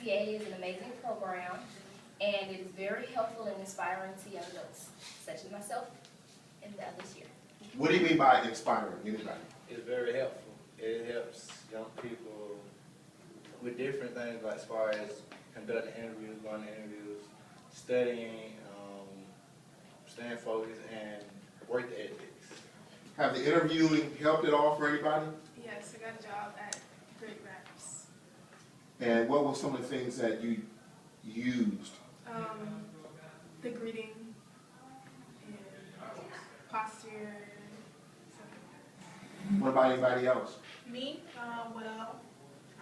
ECA is an amazing program, and it is very helpful and inspiring to young adults, such as myself and the others here. What do you mean by inspiring? Anybody? It's very helpful. It helps young people with different things, like as far as conducting interviews, going to interviews, studying, staying focused, and work ethics. Have the interviewing helped at all for anybody? Yes, I got a job at Great Raps. And what were some of the things that you used? The greeting and posture. What about anybody else? Me, well,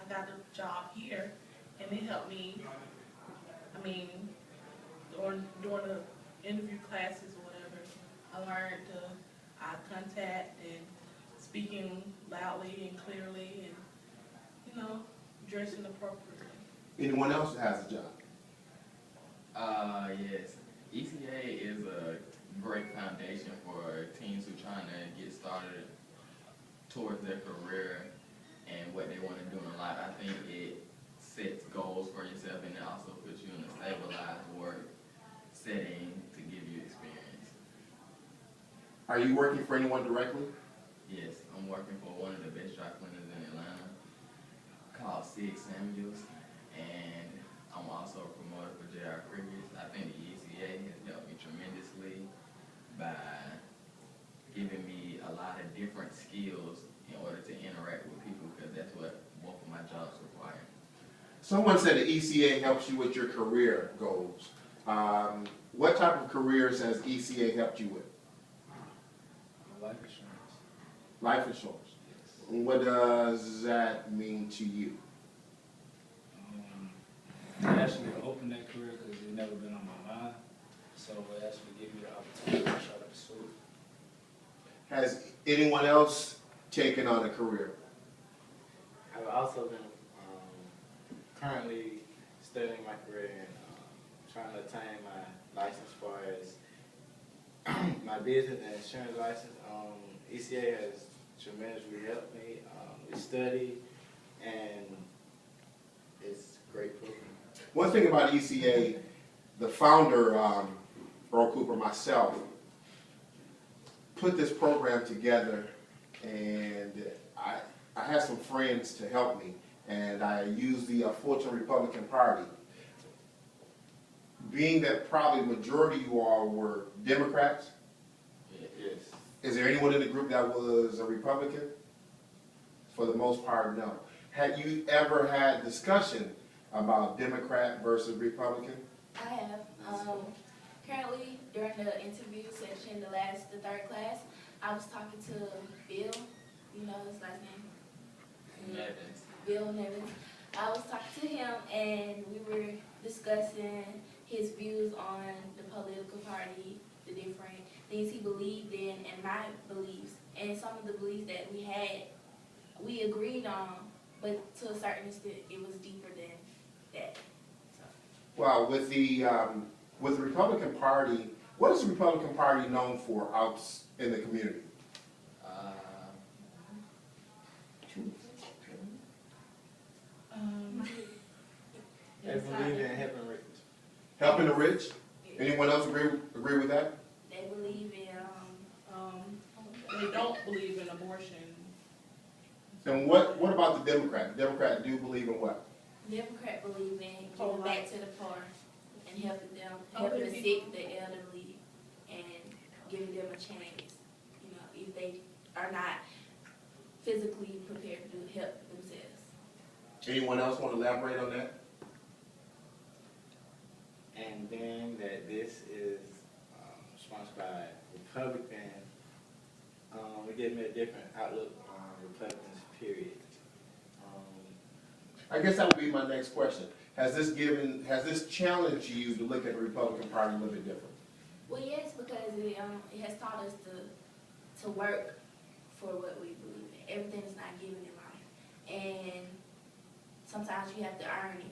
I got a job here, and it helped me. I mean, during the interview classes or whatever, I learned eye contact and speaking loudly and clearly, and dressing appropriately. Anyone else that has a job? Yes. ECA is a great foundation for teens who are trying to get started towards their career and what they want to do in life. I think it sets goals for yourself, and it also puts you in a stabilized work setting to give you experience. Are you working for anyone directly? Yes, I'm working for one of the best dry cleaners in Atlanta called Sig Samuels, and I'm also a promoter for J.R. Crickets. I think the ECA has helped me tremendously by giving me a lot of different skills in order to interact with people, because that's what both of my jobs require. Someone said the ECA helps you with your career goals. What type of careers has ECA helped you with? Life insurance. Life insurance. Yes. What does that mean to you? It actually opened that career because it never been on my mind. So it actually gave me the opportunity to try to pursue it. Has anyone else taken on a career? I've also been currently studying my career and trying to attain my license as far as my business and insurance license. ECA has tremendously helped me. We study, and it's a great program. One thing about ECA, the founder, Earl Cooper, myself, put this program together, and I had some friends to help me, and I used the Fulton Republican Party. Being that probably majority of you all were Democrats, Yes. is there anyone in the group that was a Republican? For the most part, no. Had you ever had discussion about Democrat versus Republican? I have. Currently, during the interview session, the third class, I was talking to Bill, you know his last name? Nevins. Bill Nevins. I was talking to him, and we were discussing his views on the political party, the different things he believed in, and my beliefs. And some of the beliefs that we had, we agreed on, but to a certain extent, it was deeper than that. So. Well, with the Republican Party, what is the Republican Party known for out in the community? They believe in helping rich. Helping the rich? Anyone else agree with that? They believe in, They don't believe in abortion. And what about the Democrat? The Democrat do believe in what? Democrat believe in Oh, giving right. back to the poor and helping them, Oh, helping the they- sick, the elderly, and giving them a chance. You know, if they are not physically prepared to help themselves. Anyone else want to elaborate on that? And being that this is sponsored by Republican, it gives me a different outlook on Republicans, period. I guess that would be my next question. Has this challenged you to look at the Republican Party a little bit different? Well, yes, because it has taught us to work for what we believe in. Everything is not given in life, and sometimes you have to earn it.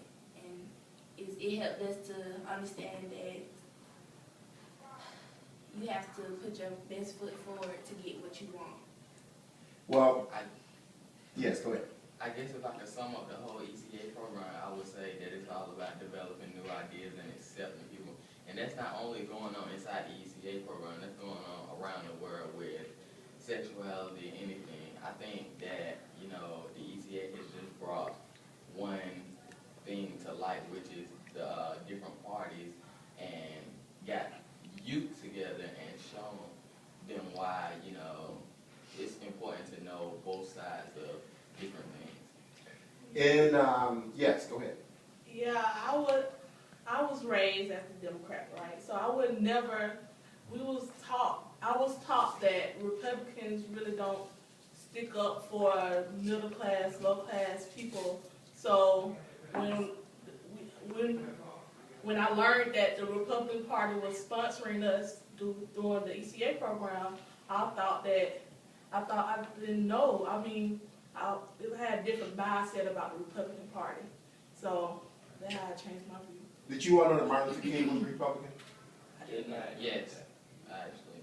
And it helped us to understand that you have to put your best foot forward to get what you want. Well, yes, go ahead. I guess if I could sum up the whole ECA program, I would say that it's all about developing new ideas and accepting people. And that's not only going on inside the ECA program, that's going on around the world with sexuality, anything. I think that, you know, the ECA has just brought one thing to light, which is the different parties, and got youth together and shown them why, you know, it's important to know both sides of different things. And, yes, go ahead. Yeah, I was raised as a Democrat, right? So I would never, I was taught that Republicans really don't stick up for middle class, low class people. So when I learned that the Republican Party was sponsoring us during the ECA program, I didn't know. I mean, I had a different mindset about the Republican Party. So that's how I changed my view. Did you all know that Martin Luther King was a Republican? I did not. Yes, actually.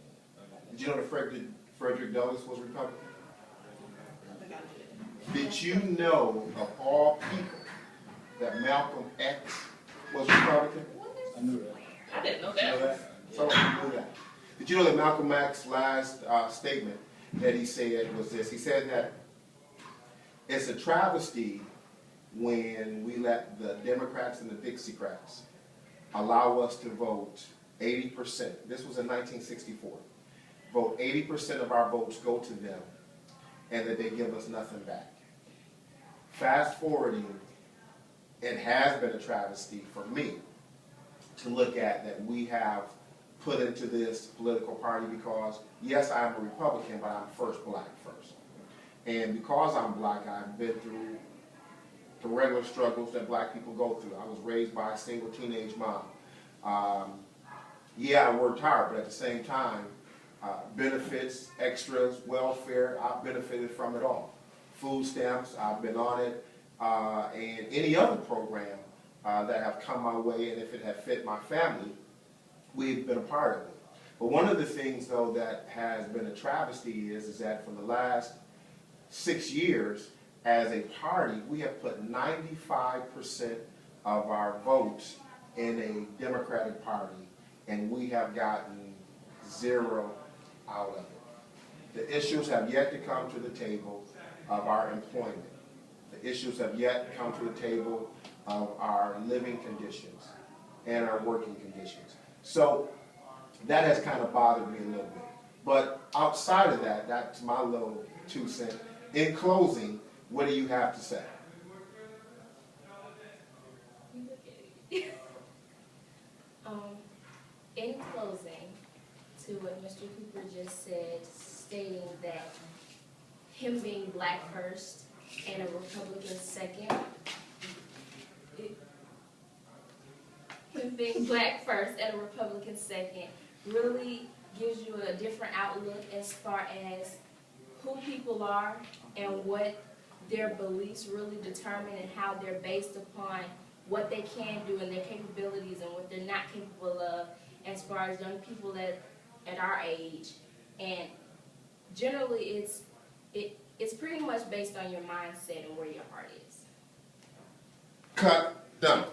Did you know that Frederick Douglass was a Republican? I think I did. Did you know, of all people, that Malcolm X was a Republican? I knew that. I didn't know Did you know that. that? Some of you knew that. Did you know that Malcolm X's last statement that he said was this? He said that it's a travesty when we let the Democrats and the Dixiecrats allow us to vote 80%. This was in 1964. Vote 80% of our votes go to them, and that they give us nothing back. Fast forwarding, it has been a travesty for me to look at that we have put into this political party because, yes, I'm a Republican, but I'm first black first. And because I'm black, I've been through the regular struggles that black people go through. I was raised by a single teenage mom. Yeah, I worked hard, but at the same time, benefits, extras, welfare, I've benefited from it all. Food stamps, I've been on it, and any other program that have come my way, and if it had fit my family, we've been a part of it. But one of the things, though, that has been a travesty is that for the last 6 years, as a party, we have put 95% of our votes in a Democratic Party, and we have gotten 0 out of it. The issues have yet to come to the table of our employment. The issues have yet to come to the table of our living conditions and our working conditions. So that has kind of bothered me a little bit. But outside of that, that's my little 2 cents. In closing, what do you have to say? In closing, to what Mr. Cooper just said, stating that him being black first and a Republican second, him being black first and a Republican second really gives you a different outlook as far as who people are and what their beliefs really determine and how they're based upon what they can do and their capabilities and what they're not capable of as far as young people at our age. And generally it's pretty much based on your mindset and where your heart is. Cut. Done.